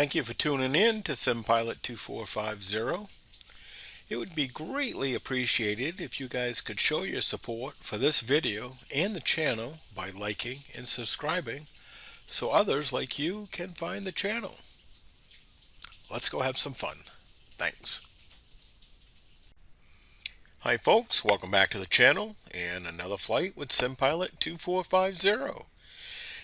Thank you for tuning in to SimPilot 2450. It would be greatly appreciated if you guys could show your support for this video and the channel by liking and subscribing so others like you can find the channel. Let's go have some fun. Thanks. Hi folks, welcome back to the channel and another flight with SimPilot 2450.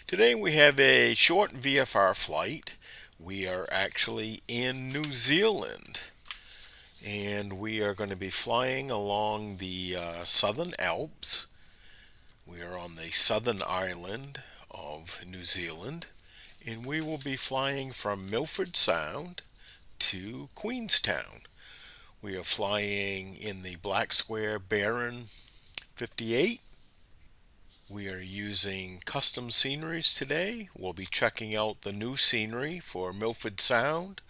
Today we have a short VFR flight. We are actually in New Zealand and we are going to be flying along the Southern Alps. We are on the southern island of New Zealand and we will be flying from Milford Sound to Queenstown. We are flying in the Black Square Baron 58. We are using custom sceneries today. We'll be checking out the new scenery for Milford Sound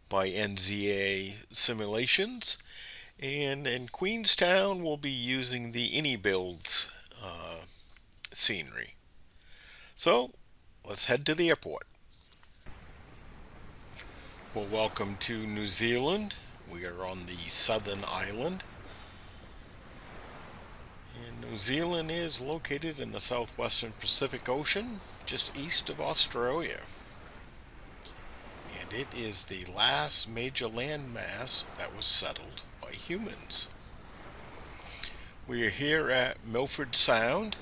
by NZA Simulations. And in Queenstown, we'll be using the iniBuilds scenery. So, let's head to the airport. Well, welcome to New Zealand. We are on the southern island. And New Zealand is located in the southwestern Pacific Ocean, just east of Australia. And it is the last major landmass that was settled by humans. We are here at Milford Sound,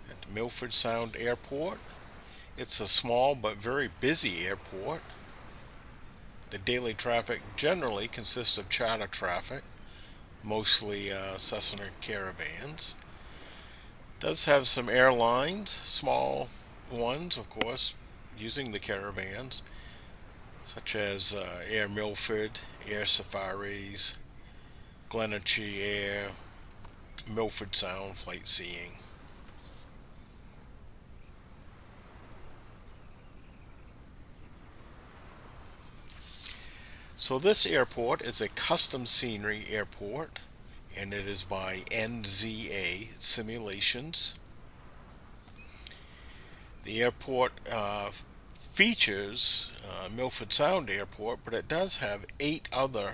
at the Milford Sound Airport. It's a small but very busy airport. The daily traffic generally consists of charter traffic, mostly Cessna caravans. It does have some airlines, small ones of course, using the caravans, such as Air Milford, Air Safaris, Glenorchy Air, Milford Sound Flight Seeing. So this airport is a custom scenery airport, and it is by NZA Simulations. The airport features Milford Sound Airport, but it does have 8 other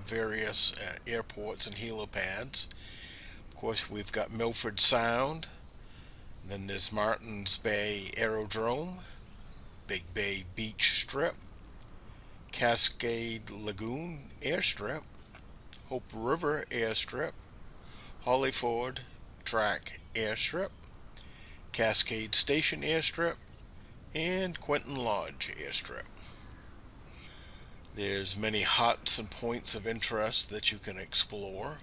various airports and helipads. Of course, we've got Milford Sound, then there's Martins Bay Aerodrome, Big Bay Beach Strip, Cascade Lagoon Airstrip, Hope River Airstrip, Hollyford Track Airstrip, Cascade Station Airstrip, and Quentin Lodge Airstrip. There's many huts and points of interest that you can explore.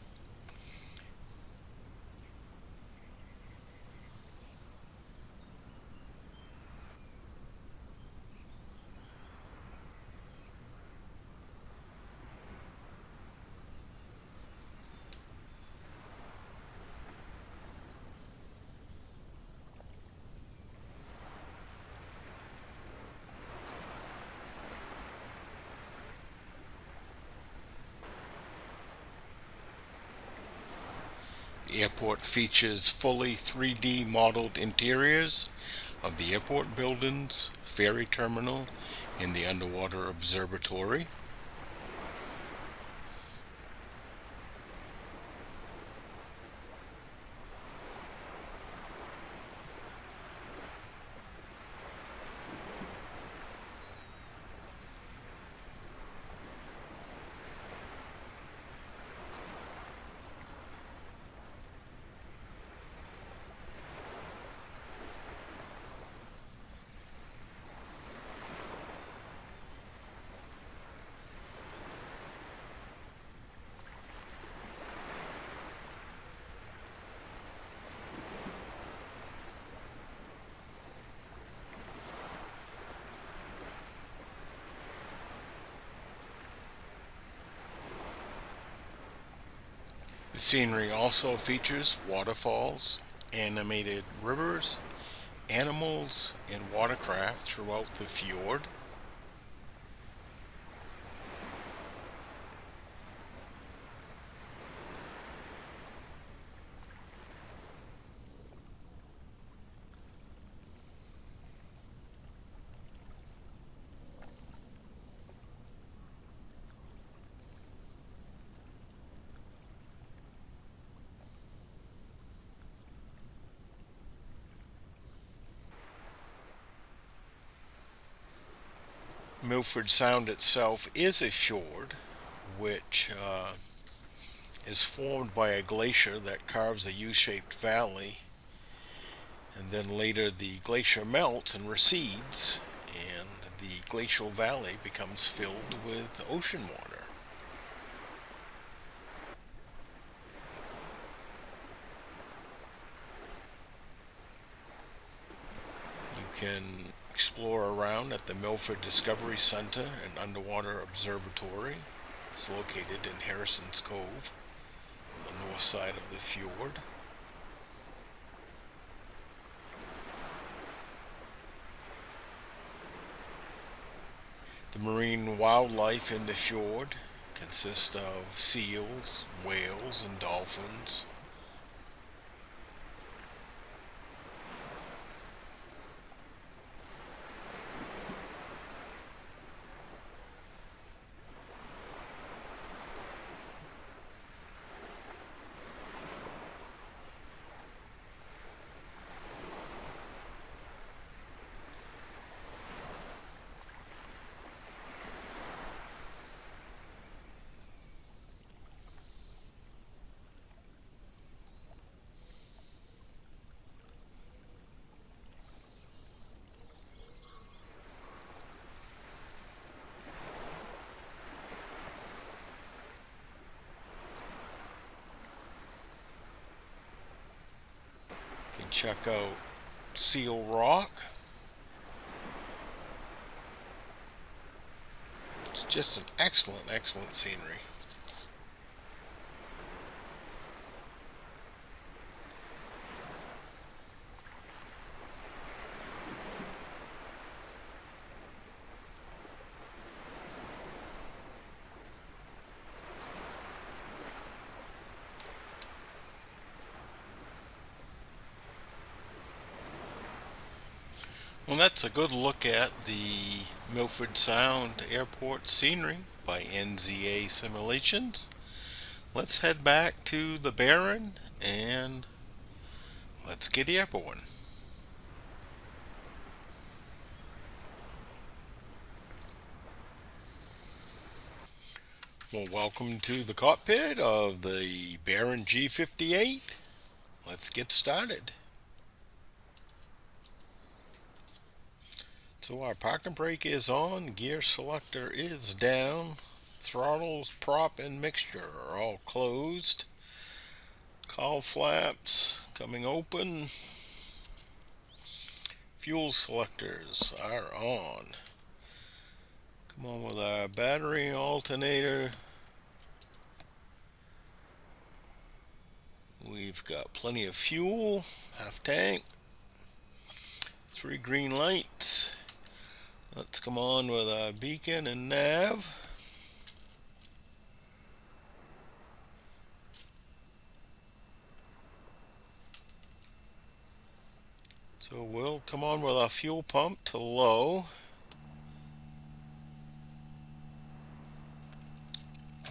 The airport features fully 3D modeled interiors of the airport buildings, ferry terminal, and the underwater observatory. The scenery also features waterfalls, animated rivers, animals, and watercraft throughout the fjord. Milford Sound itself is a fjord, which is formed by a glacier that carves a U-shaped valley, and then later the glacier melts and recedes, and the glacial valley becomes filled with ocean water. You can explore around at the Milford Discovery Center and Underwater Observatory. It's located in Harrison's Cove on the north side of the fjord. The marine wildlife in the fjord consists of seals, whales, and dolphins. You can check out Seal Rock. It's just an excellent scenery. Well, that's a good look at the Milford Sound Airport scenery by NZA Simulations. Let's head back to the Baron and let's get airborne. Well, welcome to the cockpit of the Baron G58. Let's get started. So our parking brake is on, gear selector is down, throttles, prop, and mixture are all closed. Cowl flaps coming open. Fuel selectors are on. Come on with our battery alternator. We've got plenty of fuel, half tank, 3 green lights. Let's come on with our beacon and nav. So we'll come on with our fuel pump to low.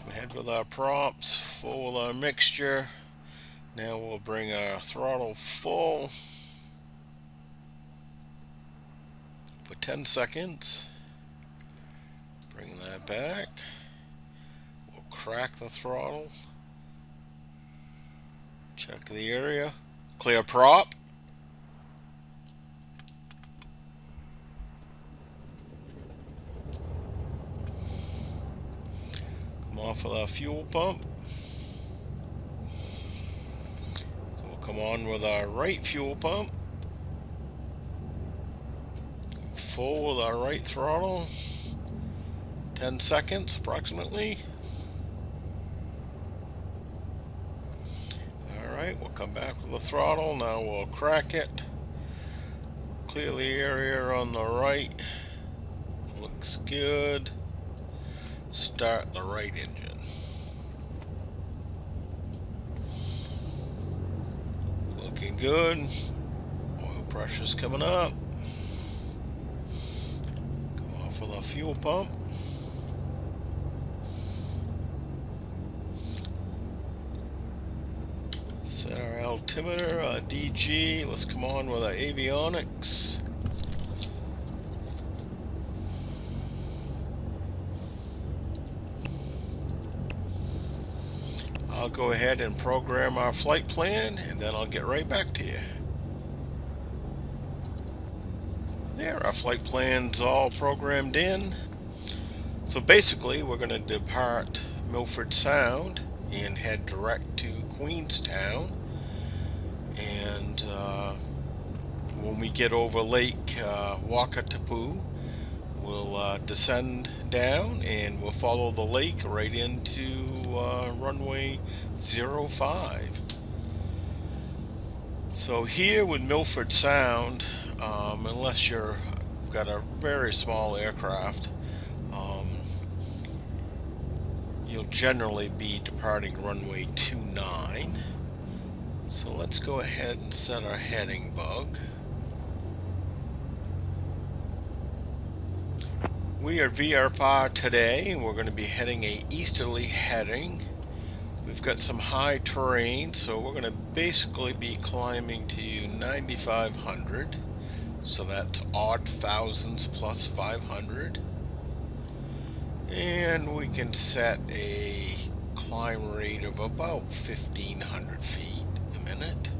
Ahead with our props, full with our mixture. Now we'll bring our throttle full for 10 seconds. Bring that back. We'll crack the throttle. Check the area. Clear prop. Come off with our fuel pump. So we'll come on with our right fuel pump. Full with our right throttle. 10 seconds approximately. Alright, we'll come back with the throttle. Now we'll crack it. Clear the area on the right. Looks good. Start the right engine. Looking good. Oil pressure's coming up. Come off with our fuel pump. Set our altimeter, DG. Let's come on with our avionics. I'll go ahead and program our flight plan, and then I'll get right back to you. There, our flight plan's all programmed in. So basically, we're going to depart Milford Sound and head direct to Queenstown. And when we get over Lake Wakatapu, we'll descend down and we'll follow the lake right into runway 05. So here with Milford Sound, unless you've got a very small aircraft, you'll generally be departing runway 29. So let's go ahead and set our heading bug. We are VFR today, and we're going to be heading a easterly heading. We've got some high terrain, so we're going to basically be climbing to 9,500. So that's odd thousands plus 500. And we can set a climb rate of about 1,500 feet a minute.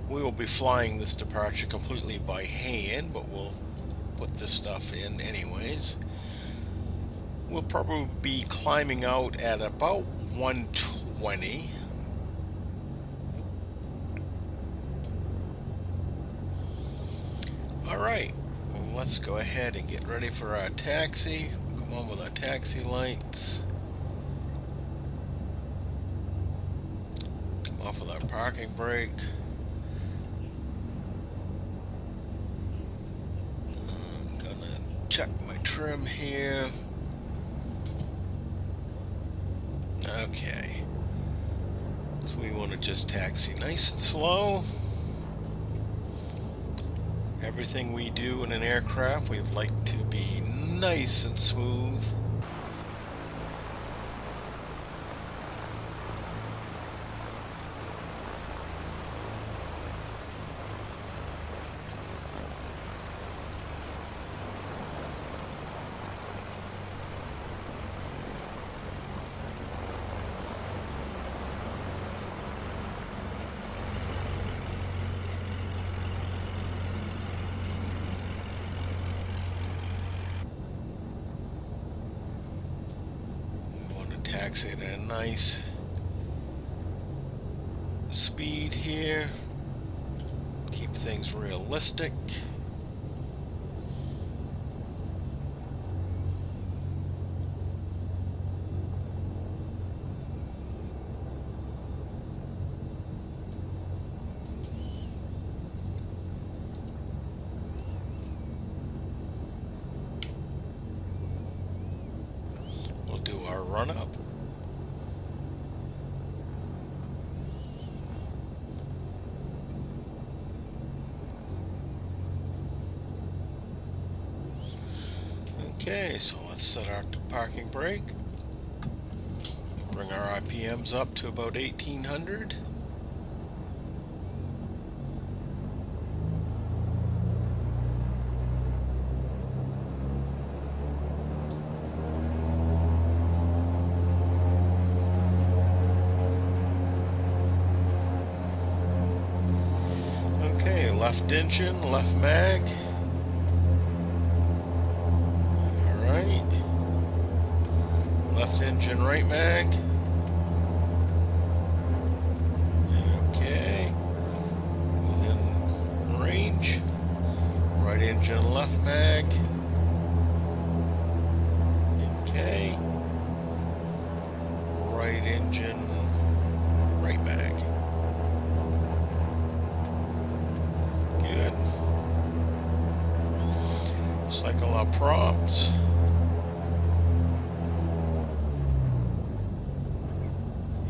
We will be flying this departure completely by hand, but we'll put this stuff in anyways. We'll probably be climbing out at about 120. Alright, well, let's go ahead and get ready for our taxi. We'll come on with our taxi lights. Come off with our parking brake. I'm gonna check my trim here. Okay. So we want to just taxi nice and slow. Everything we do in an aircraft, we'd like to be nice and smooth. Taxi at a nice speed here. Keep things realistic. We'll do our run up. Okay, so let's set our parking brake. Bring our RPMs up to about 1800. Okay, left engine, left mag. Left engine, right mag. Okay. Within range. Right engine, left mag. Okay. Right engine, right mag. Good. Cycle our prompts.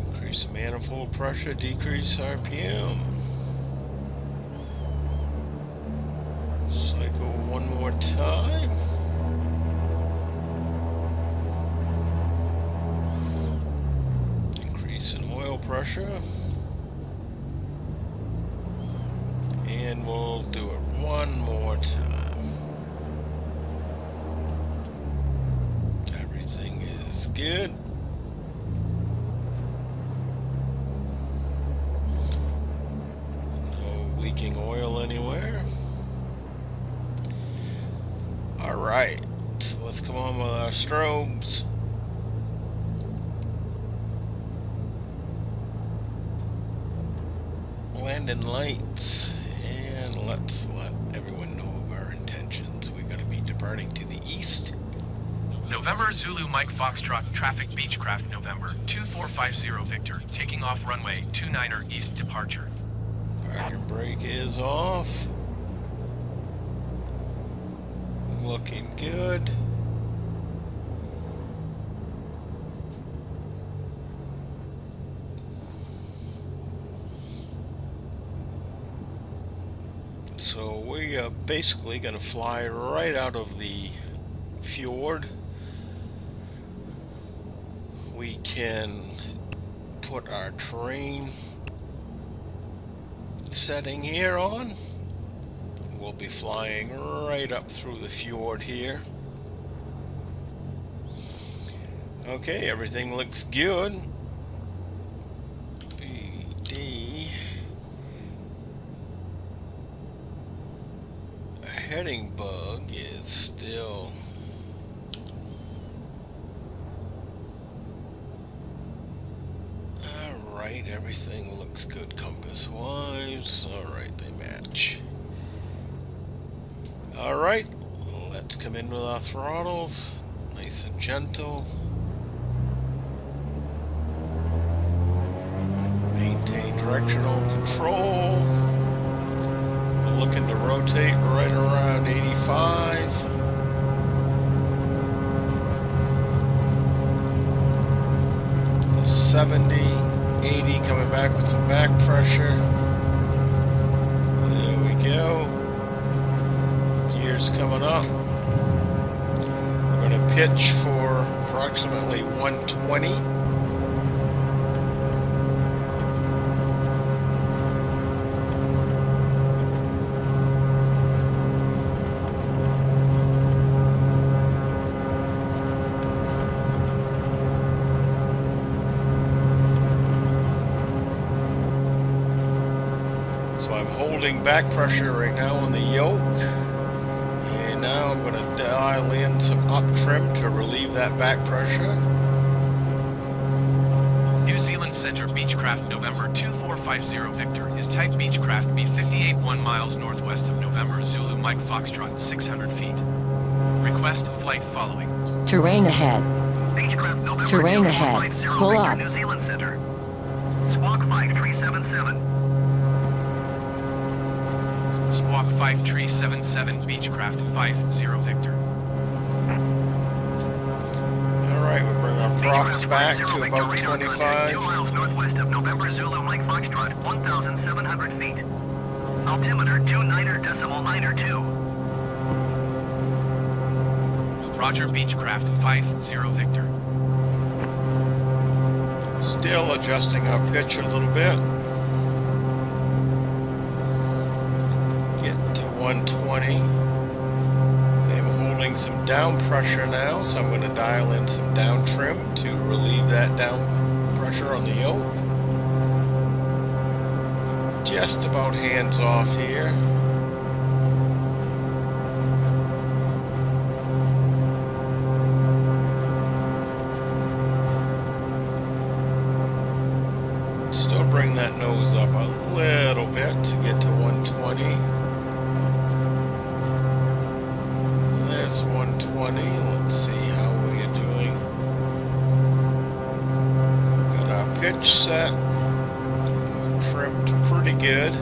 Increase manifold pressure, decrease RPM. Cycle one more time. Increase in oil pressure. And we'll do it one more time. Everything is good. strobes. Landing lights, and let's let everyone know of our intentions. We're going to be departing to the east. November Zulu Mike Foxtrot Traffic Beechcraft November 2450 Victor, taking off runway 29er East departure. Parking brake is off. Looking good. So we are basically going to fly right out of the fjord. We can put our terrain setting here on. We'll be flying right up through the fjord here. Okay, everything looks good. BD. Heading bug is still alright. Everything looks good compass wise. Alright, they match. Alright, let's come in with our throttles nice and gentle. Maintain directional control. Looking to rotate right around 85. A 70, 80 coming back with some back pressure. There we go. Gears coming up. We're going to pitch for approximately 120. So I'm holding back pressure right now on the yoke, and now I'm going to dial in some up trim to relieve that back pressure. New Zealand Center Beechcraft November 2450 Victor is type Beechcraft B58 1 miles northwest of November Zulu Mike Foxtrot 600 feet. Request flight following. Terrain ahead. Beechcraft November Terrain ahead. 2450 Pull Victor, up. New Zealand Center. Squawk 5377. Squawk 5377 Beechcraft 50 Victor. Alright, we'll bring our props back to about 25. 2 miles northwest of November Zulu Mike Foxtrot, 1,700 feet. Altimeter 29.92. Roger Beechcraft 50 Victor. Still adjusting our pitch a little bit. Getting to 120. Okay, I'm holding some down pressure now, so I'm going to dial in some down trim to relieve that down pressure on the yoke. Just about hands off here. Still bring that nose up a little bit to get to 120. That's 120. Let's see how we are doing. Got our pitch set. We're trimmed pretty good.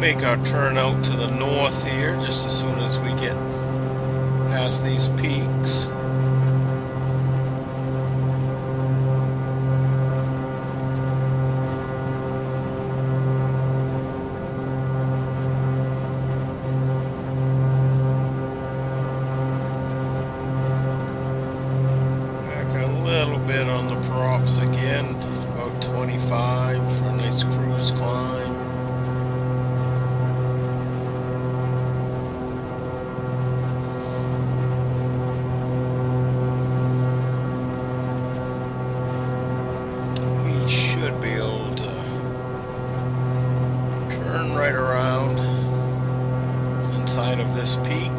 make our turn out to the north here just as soon as we get past these peaks. Bit on the props again, about 25 for a nice cruise climb. We should be able to turn right around inside of this peak.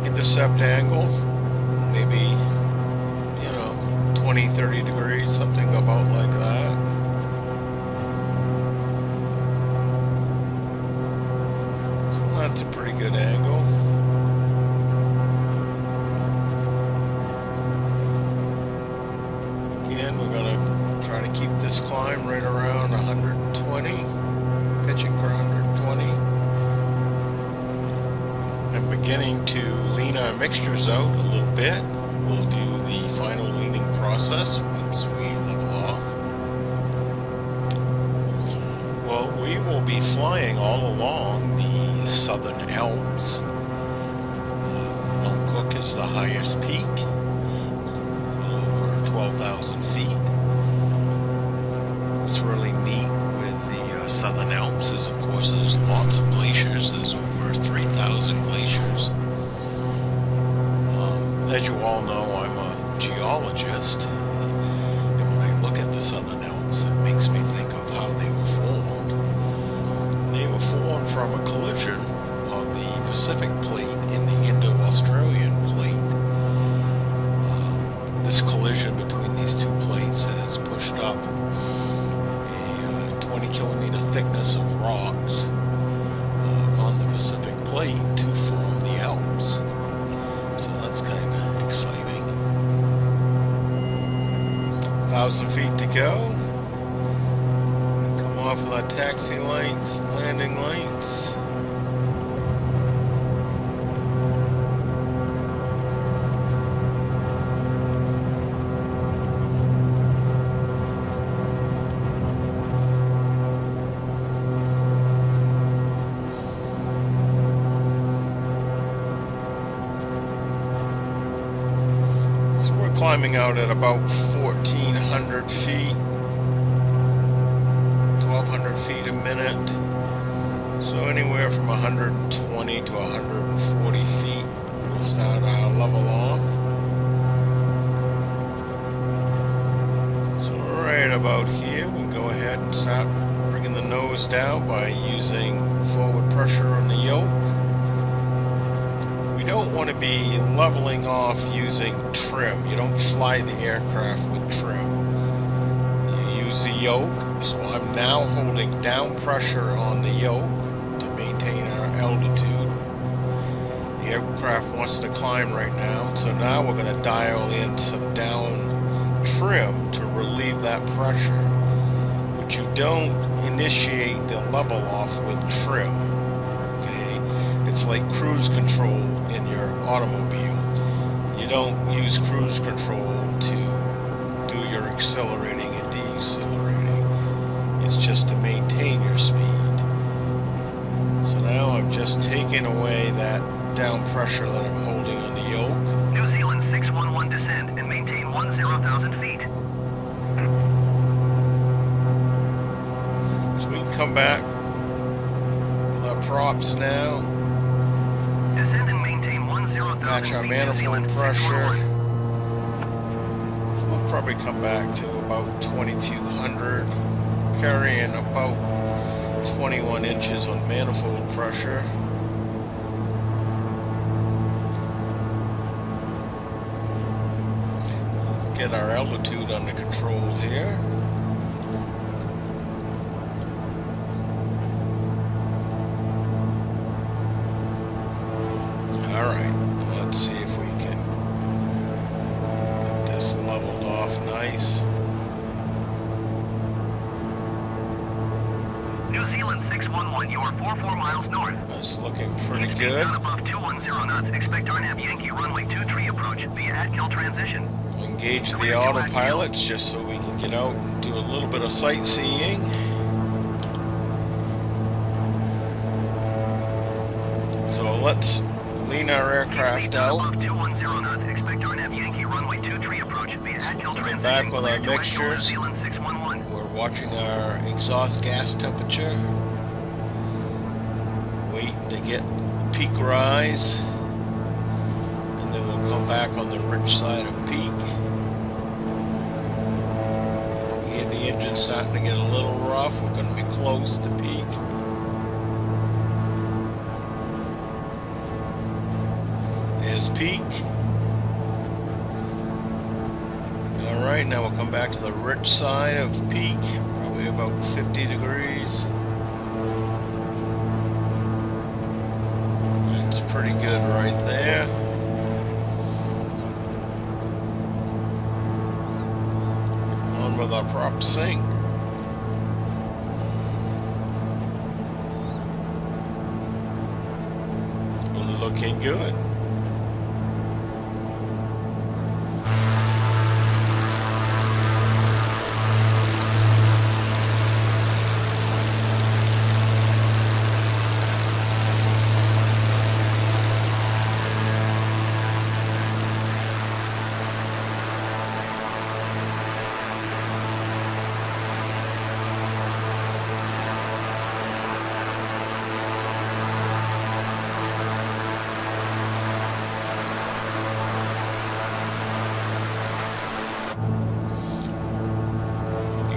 Intercept angle, maybe, 20-30 degrees, something about like that. So that's a pretty good angle. Again, we're gonna try to keep this climb right around 120, pitching for 120. I'm beginning to lean our mixtures out a little bit. We'll do the final leaning process once we level off. Well, we will be flying all along the Southern Alps. Mount Cook is the highest peak, a little over 12,000 feet. What's really neat with the Southern Alps is, of course, there's lots of glaciers. There's over 3,000 glaciers. As you all know, I'm a geologist, and when I look at the Southern Alps, it makes me think of how they were formed. And they were formed from a collision of the Pacific Plate and the Indo-Australian Plate. This collision between these two plates has pushed up a 20-kilometer thickness of rocks on the Pacific Plate to form the Alps. So that's kind of exciting. 1,000 feet to go. Come off of our taxi lights, landing lights. Climbing out at about 1,400 feet, 1,200 feet a minute, so anywhere from 120 to 140 feet we'll start our level off. So right about here we go ahead and start bringing the nose down by using forward pressure on the yoke. You don't want to be leveling off using trim. You don't fly the aircraft with trim. You use the yoke, so I'm now holding down pressure on the yoke to maintain our altitude. The aircraft wants to climb right now, so now we're going to dial in some down trim to relieve that pressure. But you don't initiate the level off with trim. It's like cruise control in your automobile. You don't use cruise control to do your accelerating and decelerating. It's just to maintain your speed. So now I'm just taking away that down pressure that I'm holding on the yoke. New Zealand 611 descend and maintain 10,000 feet. So we can come back with our props now. Descend and maintain 10,000 Match our feet. manifold pressure. probably come back to about 2200, carrying about 21 inches on manifold pressure. Get our altitude under control here. Alright, let's see if we can get this leveled off nice. New Zealand 611, you are 44 miles north. That's looking pretty Speed good. down above 210 knots. Expect RNAV Yankee runway 23 approach via Atkill transition. Engage the autopilots just so we can get out and do a little bit of sightseeing. So let's lean our aircraft out. Above 210 knots. Expect RNAV Yankee runway 23 approach via Atkill Coming transition. back with our Clear to Atkill, New mixtures. Zealand 611. We're watching our exhaust gas temperature. Waiting to get the peak rise. And then we'll come back on the ridge side of peak. We hear the engine starting to get a little rough. We're going to be close to peak. There's peak. Alright, now we'll come back to the ridge side of peak. Probably about 50 degrees. That's pretty good right there. On with our prop sync. Looking good.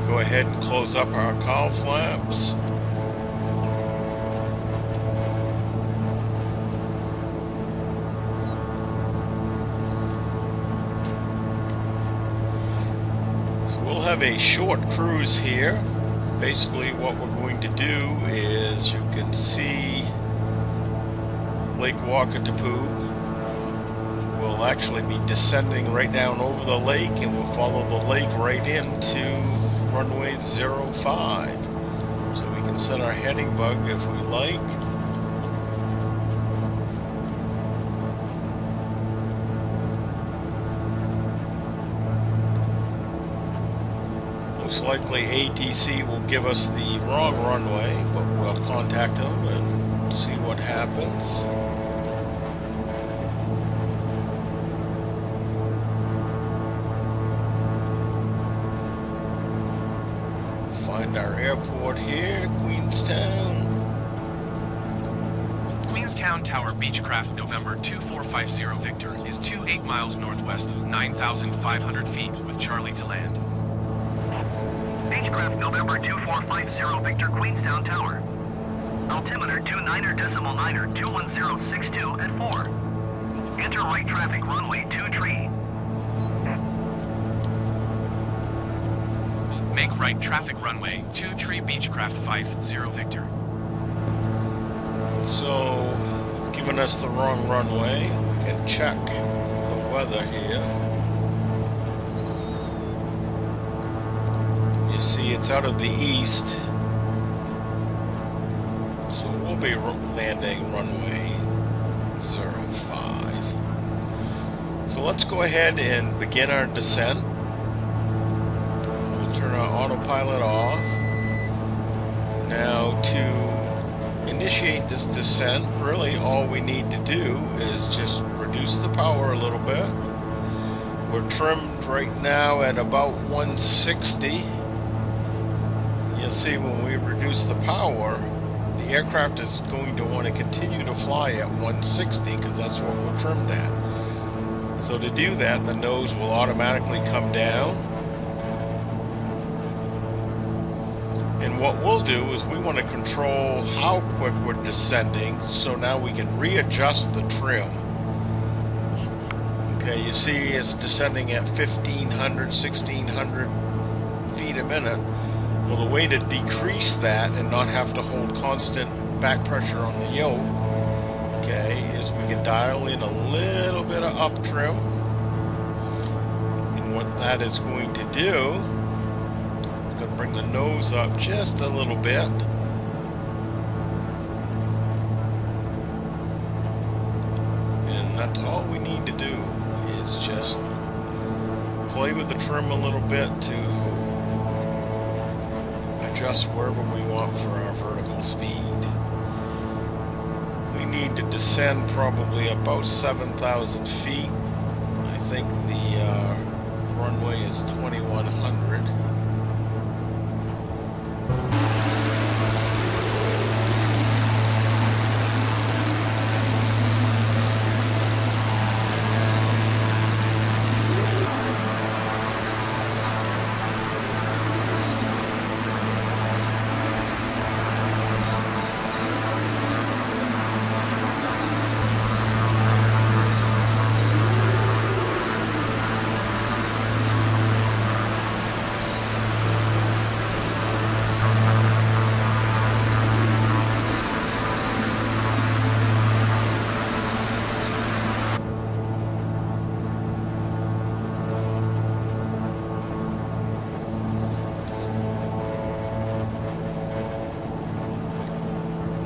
Go ahead and close up our cowl flaps. So we'll have a short cruise here. Basically what we're going to do is, you can see Lake Wakatipu. We'll actually be descending right down over the lake, and we'll follow the lake right into runway 05. So we can set our heading bug if we like. Most likely ATC will give us the wrong runway, but we'll contact them and see what happens. Find our airport here, Queenstown. Queenstown Tower Beechcraft November 2450 Victor is 28 miles northwest of 9,500 feet with Charlie to land. Beechcraft November 2450 Victor, Queenstown Tower. Altimeter 29er.9er 21062 at 4. Enter right traffic runway 23. Make right traffic runway 23 Beechcraft 50 Victor. So, they've given us the wrong runway. We can check the weather here. You see it's out of the east. So we'll be landing runway 05. So let's go ahead and begin our descent. Turn our autopilot off. Now to initiate this descent, really all we need to do is just reduce the power a little bit. We're trimmed right now at about 160. You'll see when we reduce the power, the aircraft is going to want to continue to fly at 160 because that's what we're trimmed at. So to do that, the nose will automatically come down. And what we'll do is we want to control how quick we're descending, so now we can readjust the trim. Okay, you see it's descending at 1,500, 1,600 feet a minute. Well, the way to decrease that and not have to hold constant back pressure on the yoke, okay, is we can dial in a little bit of up trim. And what that is going to do, it's going to bring the nose up just a little bit. And that's all we need to do, is just play with the trim a little bit to adjust wherever we want for our vertical speed. We need to descend probably about 7,000 feet. I think the runway is 2,100.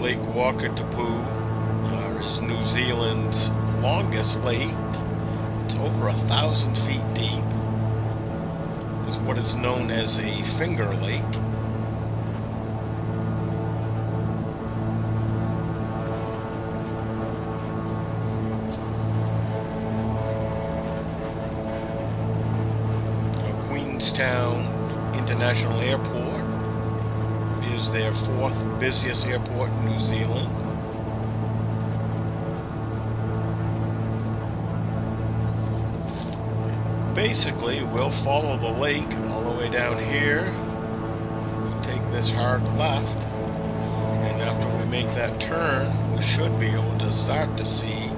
Lake Wakatipu is New Zealand's longest lake. It's over 1,000 feet deep. It's what is known as a finger lake. Queenstown International Airport is their 4th busiest airport in New Zealand. Basically, we'll follow the lake all the way down here, take this hard left, and after we make that turn, we should be able to start to see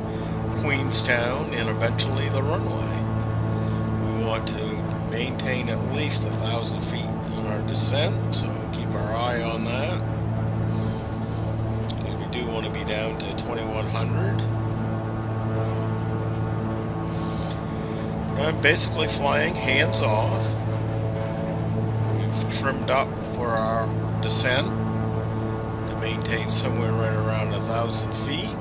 Queenstown and eventually the runway. We want to maintain at least 1,000 feet on our descent, so keep our eye on that, because we do want to be down to 2,100. I'm basically flying hands off. We've trimmed up for our descent to maintain somewhere right around 1,000 feet.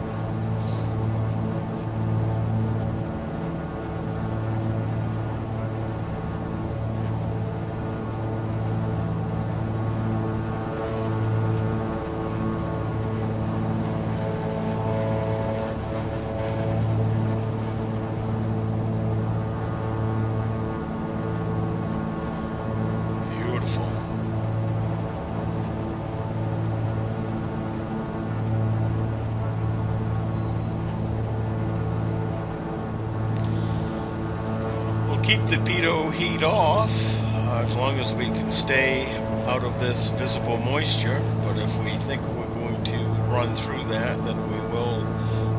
Keep the pitot heat off as long as we can stay out of this visible moisture, but if we think we're going to run through that, then we will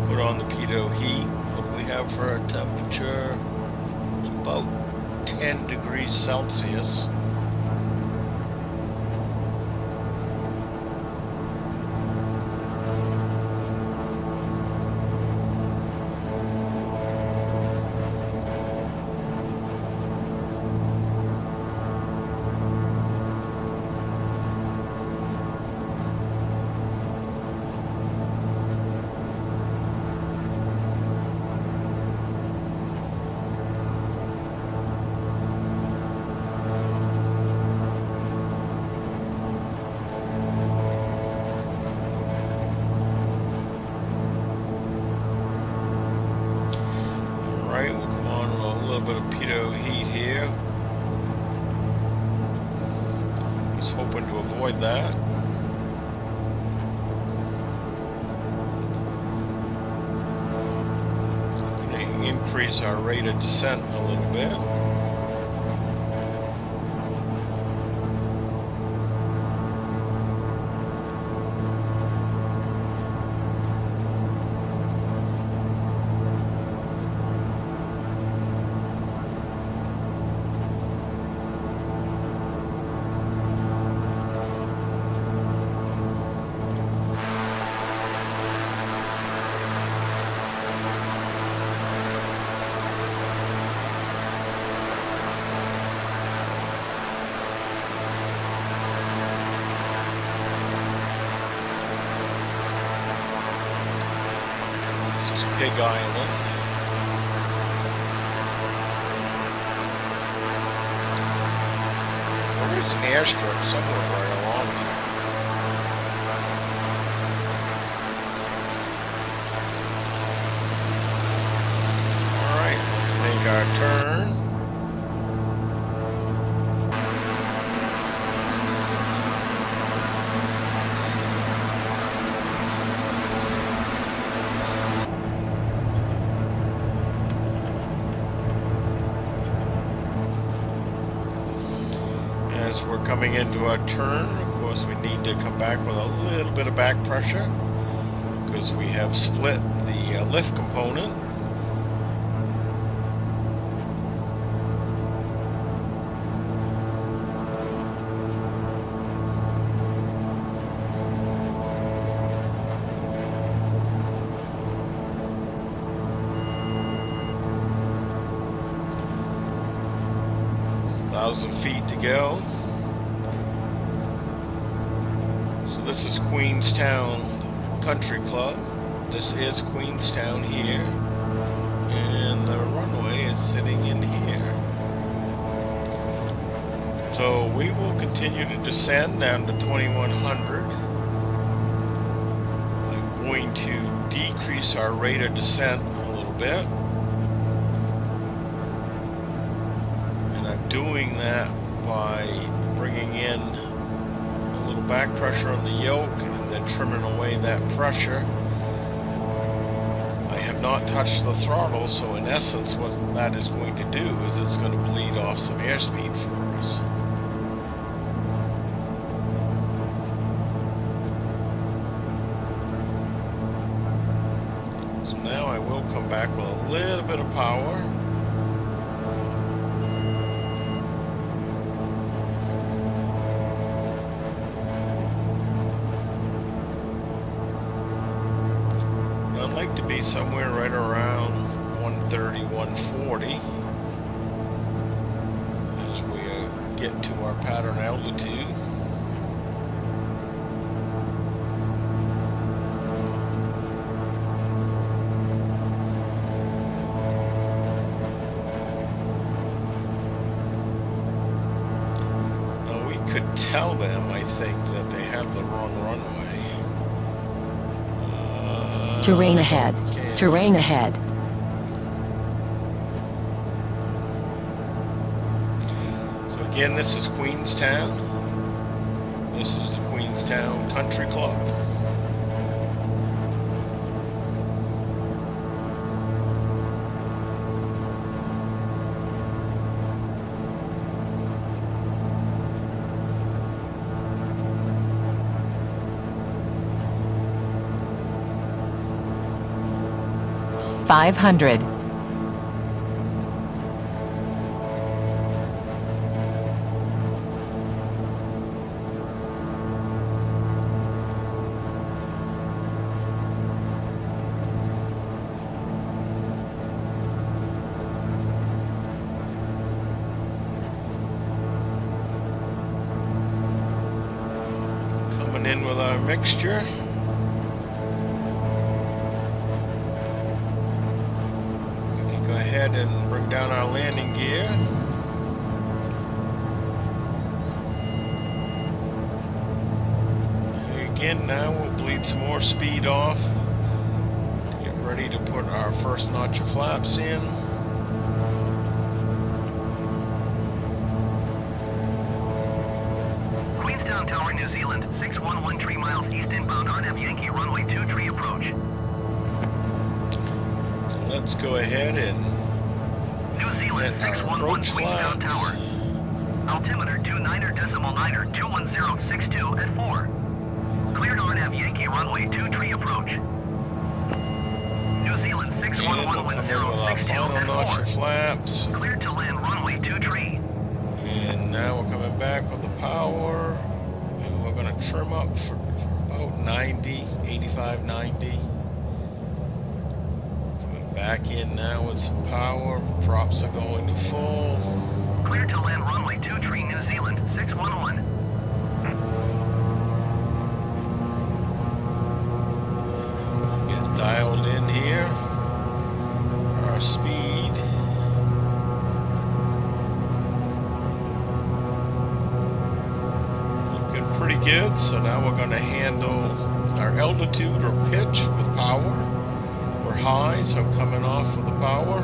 put on the pitot heat. What do we have for our temperature? It's about 10 degrees Celsius. Bit of pitot heat here. Just hoping to avoid that. I'm going to increase our rate of descent a little bit. This is Pig Island. There is an airstrip somewhere right along here. Alright, let's make our turn. As we're coming into our turn, of course we need to come back with a little bit of back pressure because we have split the lift component. It's 1,000 feet to go. So this is Queenstown Country Club. This is Queenstown here, and the runway is sitting in here. So we will continue to descend down to 2100. I'm going to decrease our rate of descent a little bit, and I'm doing that by bringing in back pressure on the yoke and then trimming away that pressure. I have not touched the throttle, so in essence what that is going to do is it's going to bleed off some airspeed for us. So now I will come back with a little bit of power. I'd like to be somewhere right around 130, 140 as we get to our pattern altitude. Now we could tell them, I think, that they have the wrong runway. Terrain ahead. Terrain ahead. So again, this is Queenstown. This is the Queenstown Country Club. $500. Coming in with our mixture. Go ahead and bring down our landing gear. And again, now we'll bleed some more speed off to get ready to put our first notch of flaps in. Queenstown Tower, New Zealand, 611 miles east inbound, RNAV Yankee runway 23 approach. So let's go ahead and Zealand hit our 611 approach Queenstown flaps. Tower. Altimeter 29er.9er 21062 at 4. Cleared RNAV Yankee runway 23 approach. New Zealand And we'll 611 come in with our 1062 final at notch 4. of flaps. Cleared to land runway 23. And now we're coming back with the power. And we're going to trim up for about 90, 85, 90. Coming back in now with some power. Props are going to full. Cleared to land runway 23 New Zealand 611. We'll get dialed in here. Our speed. Looking pretty good. So now we're going to handle our altitude or pitch with power. We're high, so I'm coming off with the power.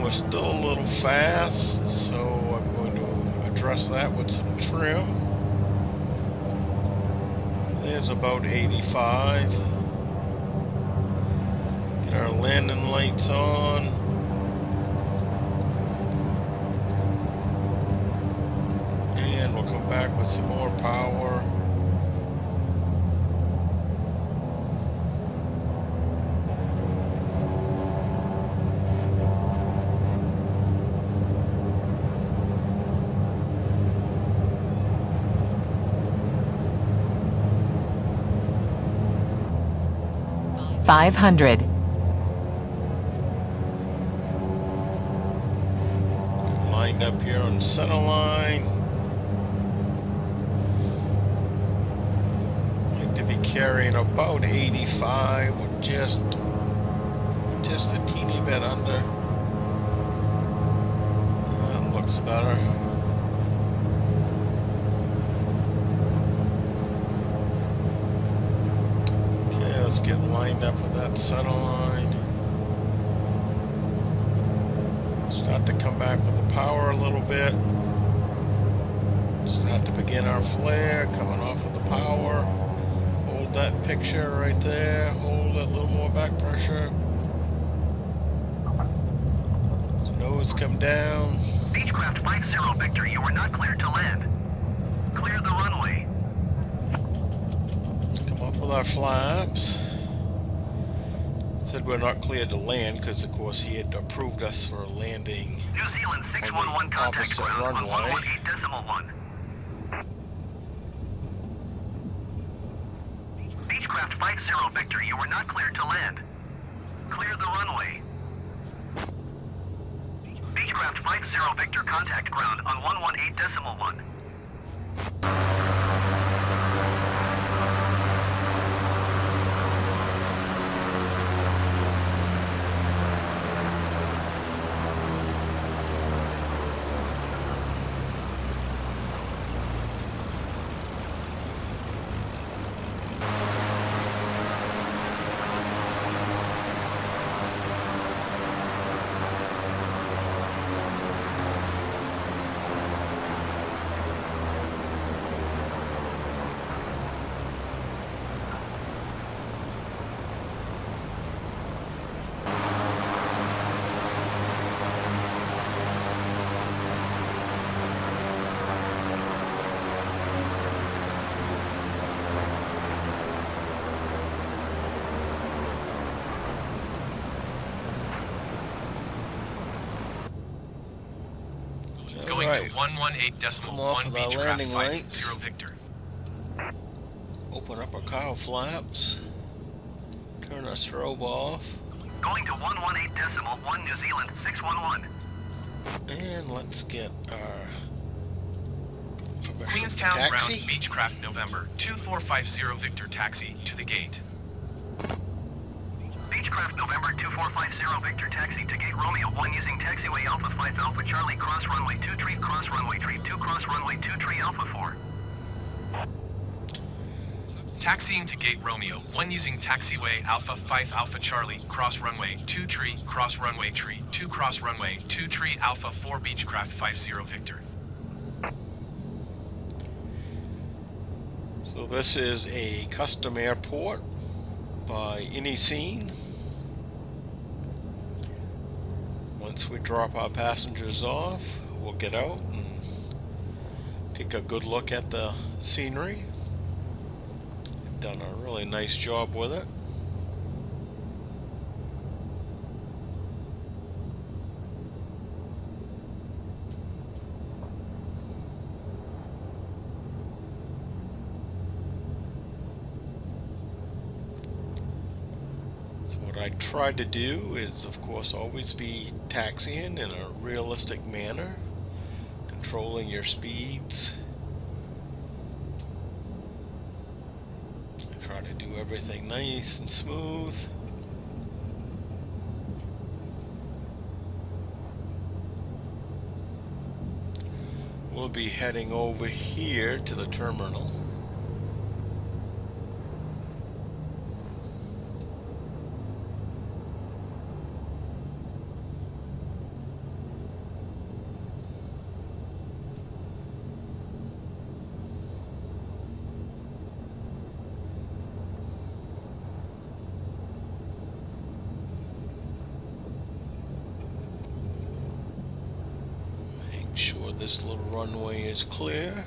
We're still a little fast, so I'm going to address that with some trim. There's about 85. Get our landing lights on. And we'll come back with some more power. $500. Lined up here on center line. Like to be carrying about 85 with just a teeny bit under. That looks better. Let's get lined up with that center line. Start to come back with the power a little bit. Start to begin our flare, coming off with the power. Hold that picture right there. Hold a little more back pressure. The nose come down. Beechcraft 50 Victor, you are not cleared to land. Clear the runway. Come off with our flaps. Said we're not cleared to land because, of course, he had approved us for landing New Zealand on 611 the contact opposite ground on runway. 118.1. Beechcraft 50 Victor, you are not cleared to land. Clear the runway. Beechcraft 50 Victor, contact ground on 118.1. Going Right. to 118.1 Come off with our Beechcraft landing 50 lights. Victor. Open up our cowl flaps. Turn our strobe off. Going to 118.1 New Zealand 611. And let's get our permission to Queenstown taxi. ground Beechcraft November 2450 Victor taxi to the gate. Beechcraft November 2450 Victor taxi to gate Romeo 1 using taxiway Alpha 5 Alpha Charlie cross runway 23 cross runway 32 cross runway 23 Alpha 4. Taxiing to gate Romeo 1 using taxiway Alpha 5 Alpha Charlie cross runway 23 cross runway 32 cross runway 23 Alpha 4 Beechcraft 50 Victor. So this is a custom airport by Aviation. once we drop our passengers off, we'll get out and take a good look at the scenery. They've done a really nice job with it. So what I try to do is, of course, always be taxiing in a realistic manner, controlling your speeds. I try to do everything nice and smooth. We'll be heading over here to the terminal. Make sure this little runway is clear.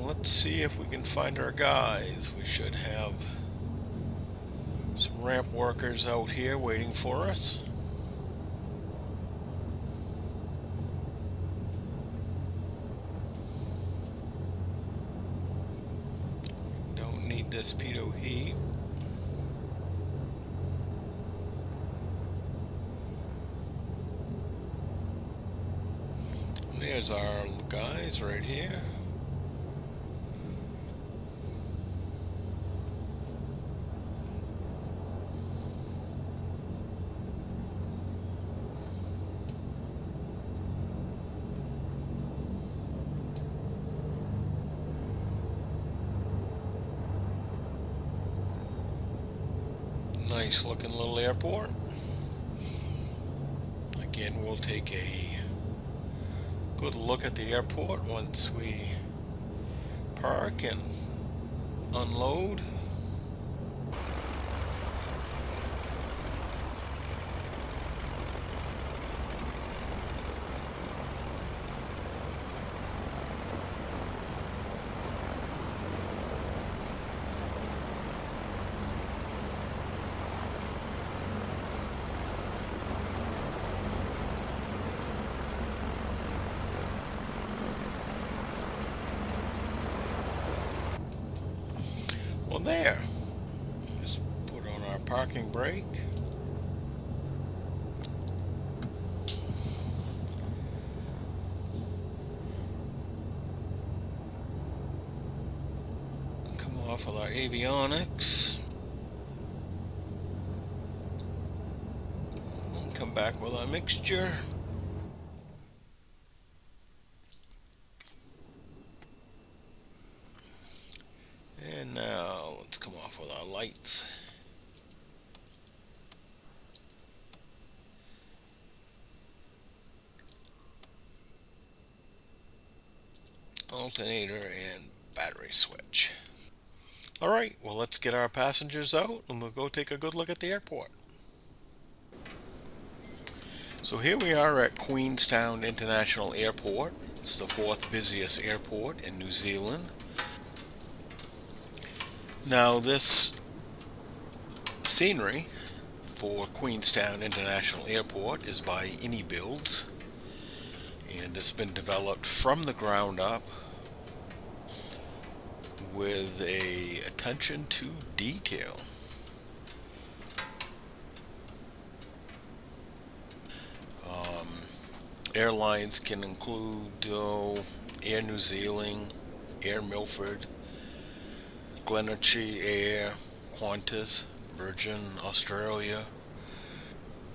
Let's see if we can find our guys. We should have some ramp workers out here waiting for us. Don't need this pitot heat. There's our guys right here. Nice looking little airport. Again, we'll take a good look at the airport once we park and unload. Well, there. Just put on our parking brake. Come off with our avionics. And come back with our mixture. And now let's come off with our lights. Alternator and battery switch. Alright, well, let's get our passengers out and we'll go take a good look at the airport. So here we are at Queenstown International Airport. It's the 4th busiest airport in New Zealand. Now this scenery for Queenstown International Airport is by iniBuilds, and it's been developed from the ground up with a attention to detail. Airlines can include Air New Zealand, Air Milford, Glenorchy Air, Qantas, Virgin Australia.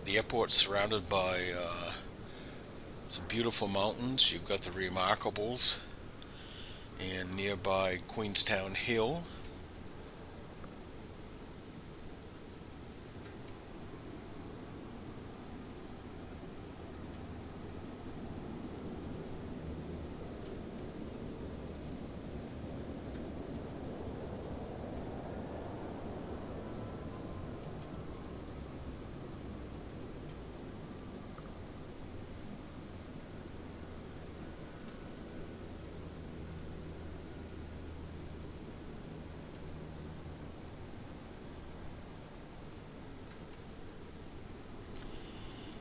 The airport's surrounded by some beautiful mountains. You've got the Remarkables, and nearby Queenstown Hill.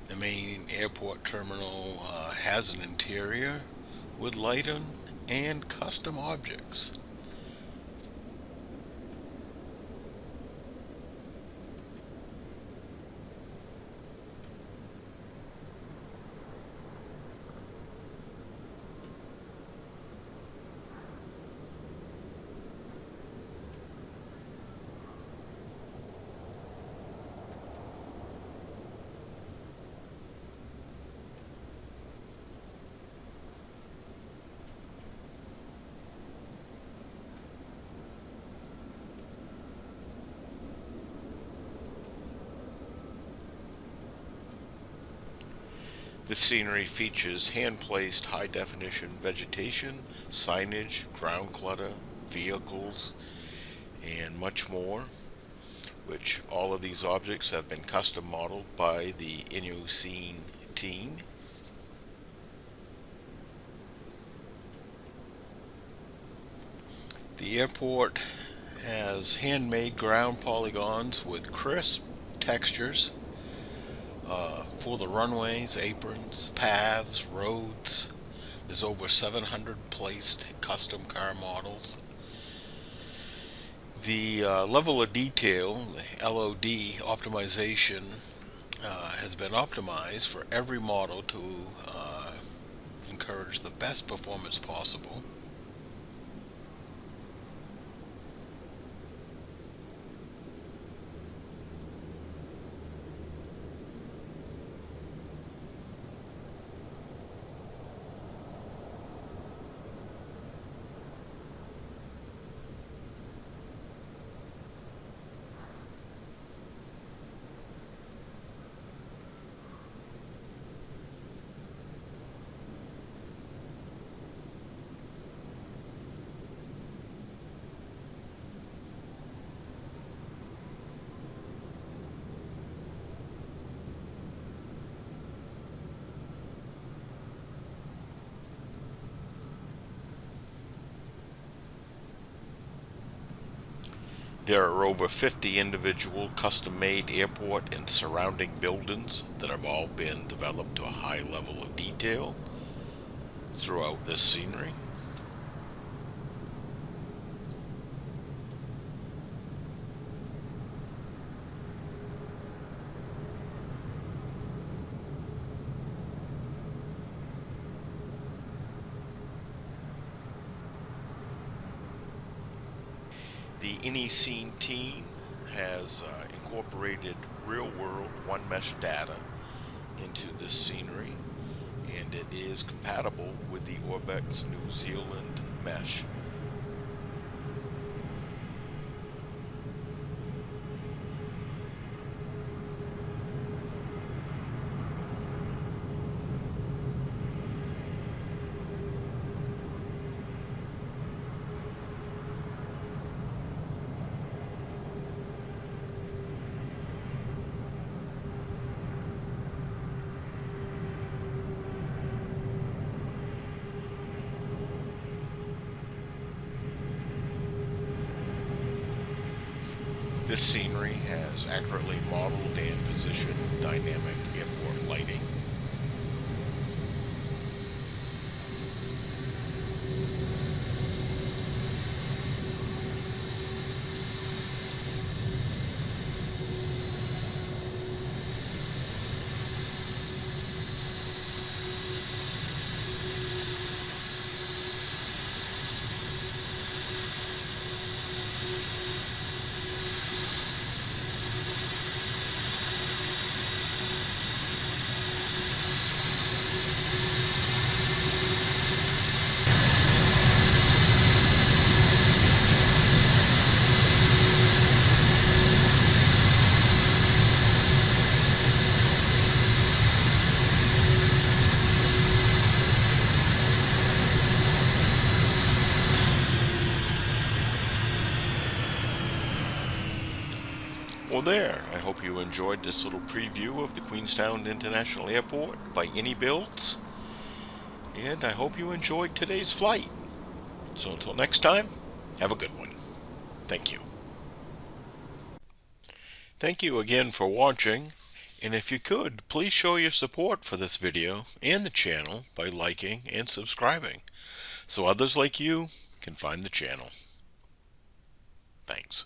The main airport terminal has an interior with lighting and custom objects. This scenery features hand-placed high-definition vegetation, signage, ground clutter, vehicles, and much more, which all of these objects have been custom modeled by the iniBuilds team. The airport has handmade ground polygons with crisp textures for the runways, aprons, paths, roads. There's over 700 placed custom car models. The level of detail, the LOD optimization, has been optimized for every model to encourage the best performance possible. There are over 50 individual custom-made airport and surrounding buildings that have all been developed to a high level of detail throughout this scenery. The iniBuilds team has incorporated real-world one-mesh data into this scenery, and it is compatible with the Orbex New Zealand mesh. This scenery has accurately modeled and positioned dynamic airport lighting. Well there, I hope you enjoyed this little preview of the Queenstown International Airport by iniBuilds, and I hope you enjoyed today's flight. So until next time, have a good one. Thank you. Thank you again for watching, and if you could, please show your support for this video and the channel by liking and subscribing, so others like you can find the channel. Thanks.